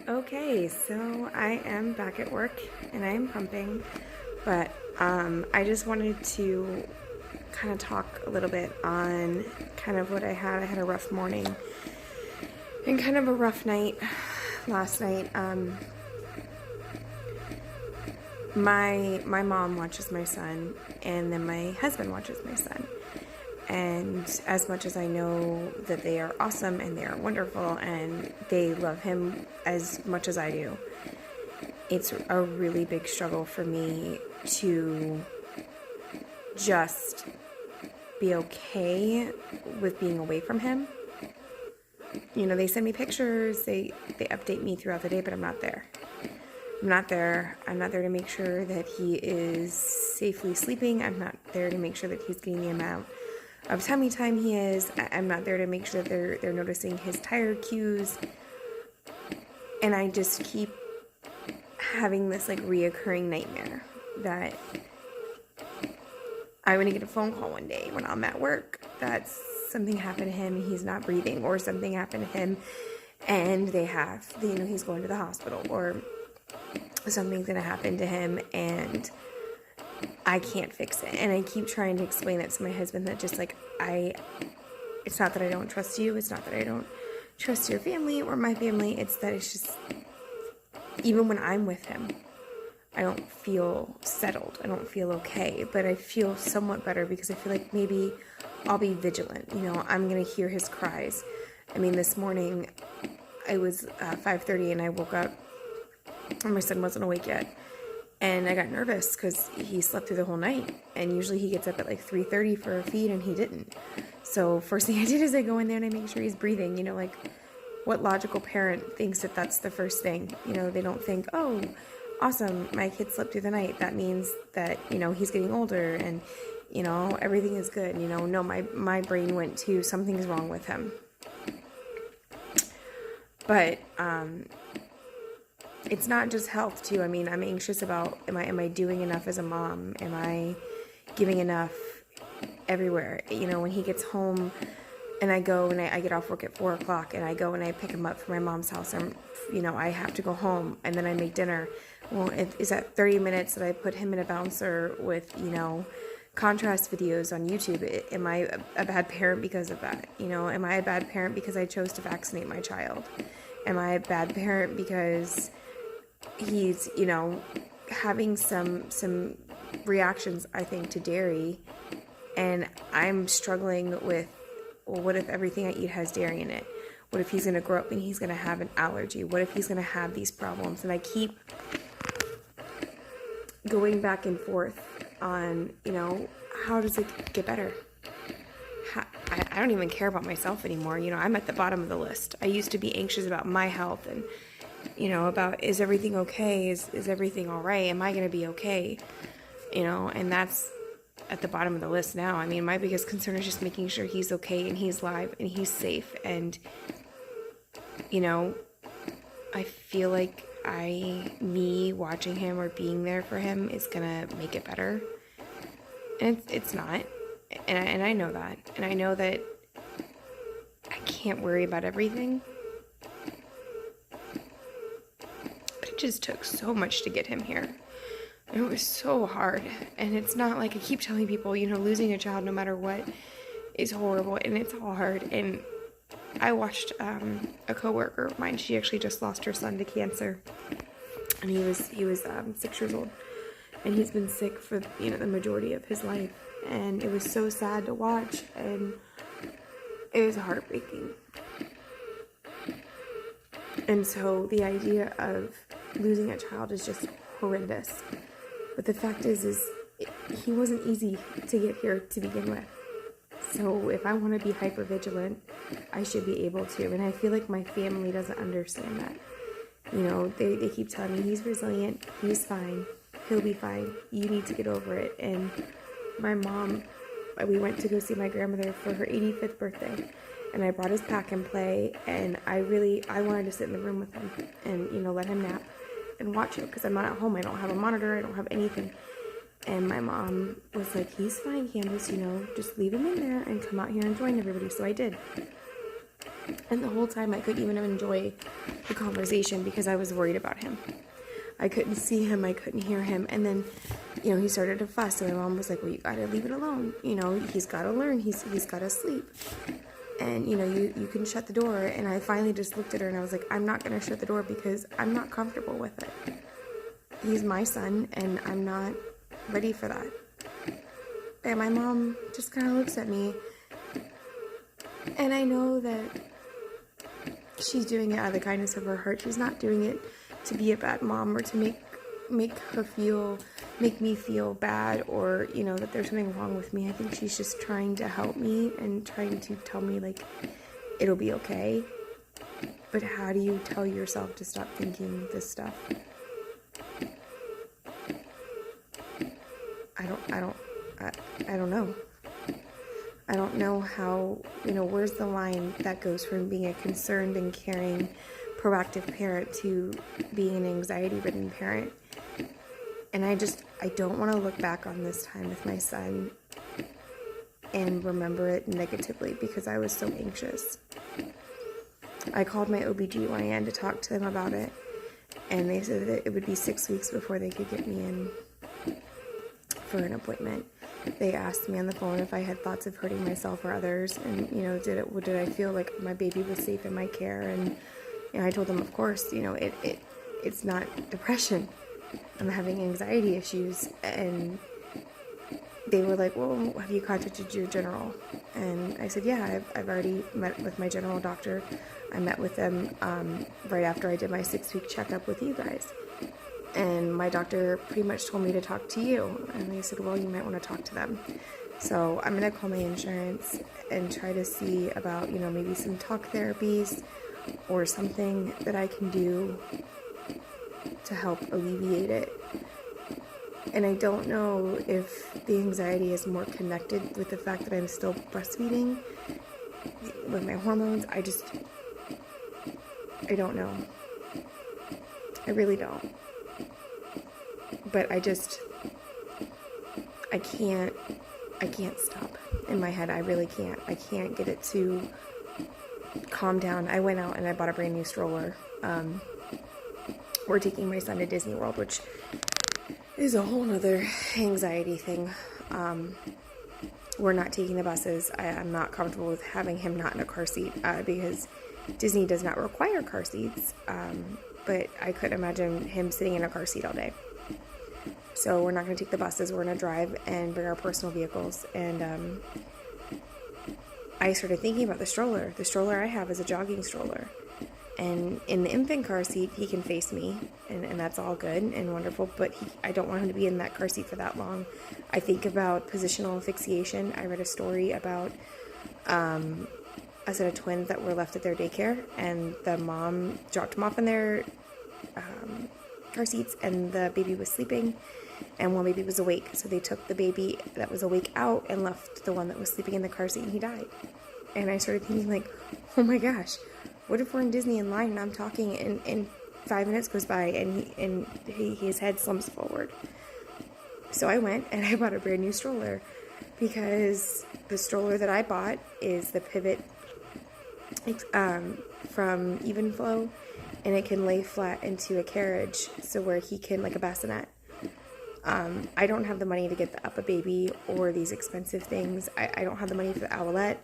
Okay, so I am back at work and I am pumping, but I just wanted to kind of talk a little bit on kind of what I had. I had a rough morning and kind of a rough night last night. My mom watches my son, and then my husband watches my son. And as much as I know that they are awesome and they are wonderful and they love him as much as I do, it's a really big struggle for me to just be okay with being away from him. You know, they send me pictures, they update me throughout the day, but I'm not there. I'm not there. I'm not there to make sure that he is safely sleeping. I'm not there to make sure that he's getting the amount of tummy time he is. I'm not there to make sure that they're noticing his tired cues. And I just keep having this like reoccurring nightmare that I'm gonna get a phone call one day when I'm at work that something happened to him and he's not breathing, or something happened to him and he's going to the hospital, or something's gonna happen to him and I can't fix it. And I keep trying to explain that to my husband, that just like it's not that I don't trust you, it's not that I don't trust your family or my family, it's that it's just, even when I'm with him, I don't feel settled, I don't feel okay, but I feel somewhat better because I feel like maybe I'll be vigilant, I'm gonna hear his cries. I mean, this morning it was 5:30 and I woke up and my son wasn't awake yet. And I got nervous because he slept through the whole night. And usually he gets up at like 3:30 for a feed, and he didn't. So first thing I did is I go in there and I make sure he's breathing. Like what logical parent thinks that that's the first thing? They don't think, oh, awesome, my kid slept through the night. That means that, he's getting older and, everything is good. No, my brain went to something's wrong with him. But, it's not just health too. I mean, I'm anxious about, am I doing enough as a mom? Am I giving enough everywhere? When he gets home and I go and I get off work at 4 o'clock and I go and I pick him up from my mom's house, and, I have to go home and then I make dinner. Well, is that 30 minutes that I put him in a bouncer with, contrast videos on YouTube? Am I a bad parent because of that? Am I a bad parent because I chose to vaccinate my child? Am I a bad parent because he's, having some reactions, I think, to dairy, and I'm struggling with, well, what if everything I eat has dairy in it? What if he's going to grow up and he's going to have an allergy? What if he's going to have these problems? And I keep going back and forth on, how does it get better? I don't even care about myself anymore. I'm at the bottom of the list. I used to be anxious about my health and, about, is everything okay? Is everything all right? Am I going to be okay? And that's at the bottom of the list now. I mean, my biggest concern is just making sure he's okay and he's live and he's safe. And, I feel like me watching him or being there for him is going to make it better. And it's not. And I know that. And I know that I can't worry about everything. But it just took so much to get him here. It was so hard. And it's not like I keep telling people, losing a child no matter what is horrible. And it's hard. And I watched a coworker of mine. She actually just lost her son to cancer. And he was 6 years old. And he's been sick for, the majority of his life. And it was so sad to watch, and it was heartbreaking. And so the idea of losing a child is just horrendous. But the fact is he wasn't easy to get here to begin with. So if I want to be hyper vigilant, I should be able to. And I feel like my family doesn't understand that. They keep telling me he's resilient, he's fine, he'll be fine, you need to get over it. And my mom, we went to go see my grandmother for her 85th birthday, and I brought his pack and play, and I wanted to sit in the room with him and, let him nap and watch him, because I'm not at home, I don't have a monitor, I don't have anything. And my mom was like, he's fine, Candace, just leave him in there and come out here and join everybody. So I did. And the whole time I couldn't even enjoy the conversation because I was worried about him. I couldn't see him, I couldn't hear him. And then, he started to fuss. And my mom was like, well, you gotta leave it alone. He's gotta learn, he's gotta sleep. And, you can shut the door. And I finally just looked at her and I was like, I'm not gonna shut the door because I'm not comfortable with it. He's my son and I'm not ready for that. And my mom just kind of looks at me. And I know that she's doing it out of the kindness of her heart. She's not doing it to be a bad mom or to make me feel bad or, that there's something wrong with me. I think she's just trying to help me and trying to tell me, like, it'll be okay. But how do you tell yourself to stop thinking this stuff? I don't know. I don't know how, where's the line that goes from being a concerned and caring, proactive parent to being an anxiety-ridden parent. And I don't want to look back on this time with my son and remember it negatively because I was so anxious. I called my OBGYN to talk to them about it, and they said that it would be 6 weeks before they could get me in for an appointment. They asked me on the phone if I had thoughts of hurting myself or others, and did I feel like my baby was safe in my care? And I told them, of course, it's not depression. I'm having anxiety issues. And they were like, well, have you contacted your general? And I said, yeah, I've already met with my general doctor. I met with them right after I did my 6-week checkup with you guys. And my doctor pretty much told me to talk to you. And they said, well, you might want to talk to them. So I'm going to call my insurance and try to see about, maybe some talk therapies or something that I can do to help alleviate it. And I don't know if the anxiety is more connected with the fact that I'm still breastfeeding with my hormones. I don't know. I really don't. But I can't stop in my head. I really can't. I can't get it to calm down. I went out and I bought a brand new stroller. We're taking my son to Disney World, which is a whole nother anxiety thing. We're not taking the buses. I'm not comfortable with having him not in a car seat because Disney does not require car seats. But I couldn't imagine him sitting in a car seat all day. So we're not going to take the buses. We're going to drive and bring our personal vehicles. And I started thinking about the stroller. The stroller I have is a jogging stroller. And in the infant car seat, he can face me, and that's all good and wonderful, but I don't want him to be in that car seat for that long. I think about positional asphyxiation. I read a story about a set of twins that were left at their daycare, and the mom dropped them off in their car seats, and the baby was sleeping, and one baby was awake. So they took the baby that was awake out and left the one that was sleeping in the car seat, and he died. And I started thinking, like, oh my gosh, what if we're in Disney in line and I'm talking and 5 minutes goes by and his head slumps forward? So I went and I bought a brand new stroller because the stroller that I bought is the Pivot from Evenflow, and it can lay flat into a carriage, so where he can, like a bassinet. I don't have the money to get the Up a Baby or these expensive things. I don't have the money for the Owlette.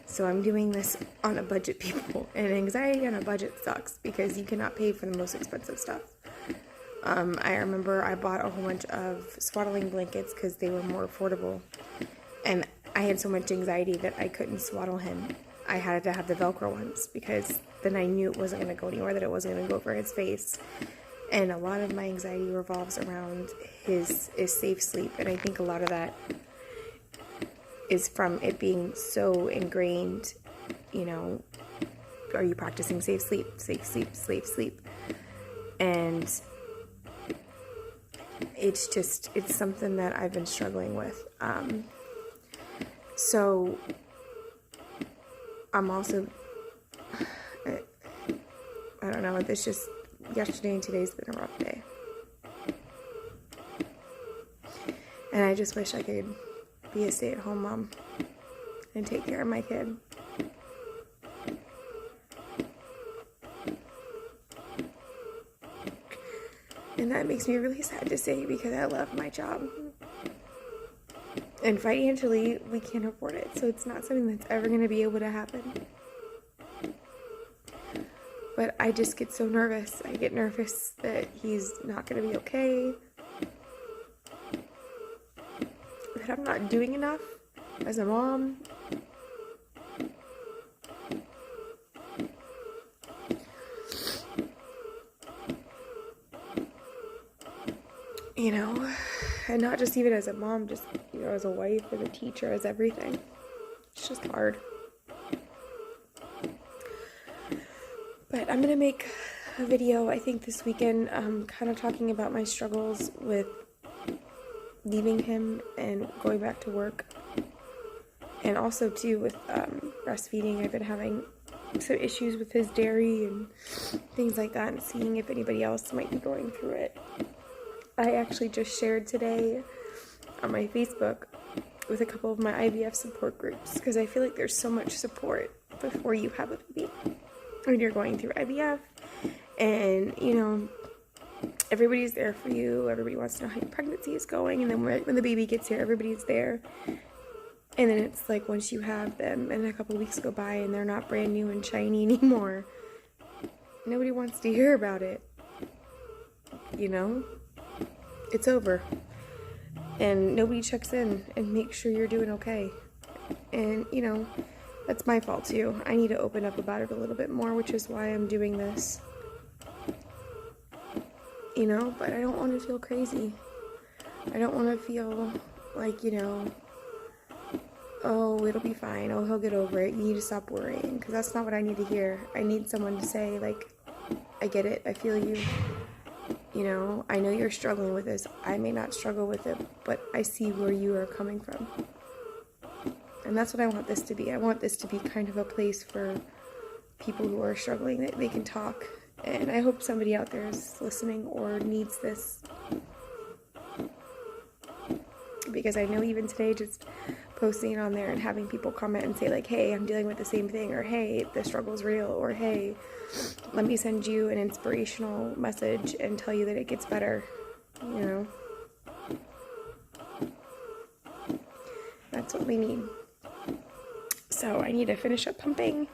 So I'm doing this on a budget, people. And anxiety on a budget sucks because you cannot pay for the most expensive stuff. I remember I bought a whole bunch of swaddling blankets because they were more affordable. And I had so much anxiety that I couldn't swaddle him. I had to have the Velcro ones because then I knew it wasn't going to go anywhere, that it wasn't going to go for his face. And a lot of my anxiety revolves around his safe sleep. And I think a lot of that is from it being so ingrained, are you practicing safe sleep, safe sleep, safe sleep? And it's something that I've been struggling with. So I'm also, I don't know, it's just, yesterday and today's been a rough day. And I just wish I could be a stay-at-home mom and take care of my kid. And that makes me really sad to say because I love my job. And financially, we can't afford it. So it's not something that's ever going to be able to happen. But I just get so nervous. I get nervous that he's not going to be okay. That I'm not doing enough as a mom. You know, and not just even as a mom, just, you know, as a wife, as a teacher, as everything. It's just hard. But I'm going to make a video, I think, this weekend, kind of talking about my struggles with leaving him and going back to work. And also, too, with breastfeeding. I've been having some issues with his dairy and things like that, and seeing if anybody else might be going through it. I actually just shared today on my Facebook with a couple of my IVF support groups, because I feel like there's so much support before you have a baby when you're going through IVF, and, you know, everybody's there for you. Everybody wants to know how your pregnancy is going, and then when the baby gets here, everybody's there. And then it's like once you have them and a couple weeks go by and they're not brand new and shiny anymore, nobody wants to hear about it, you know? It's over. And nobody checks in and makes sure you're doing okay. And, you know, that's my fault too. I need to open up about it a little bit more, which is why I'm doing this. You know, but I don't want to feel crazy. I don't want to feel like, you know, oh, it'll be fine. Oh, he'll get over it. You need to stop worrying. Because that's not what I need to hear. I need someone to say, like, I get it. I feel you. You know, I know you're struggling with this. I may not struggle with it, but I see where you are coming from. And that's what I want this to be. I want this to be kind of a place for people who are struggling, that they can talk. And I hope somebody out there is listening or needs this. Because I know even today, just posting it on there and having people comment and say, like, hey, I'm dealing with the same thing, or hey, the struggle's real, or hey, let me send you an inspirational message and tell you that it gets better, you know. That's what we need. So I need to finish up pumping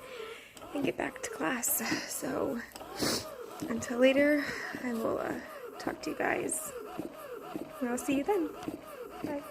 and get back to class. So until later, I will talk to you guys, and I'll see you then. Bye.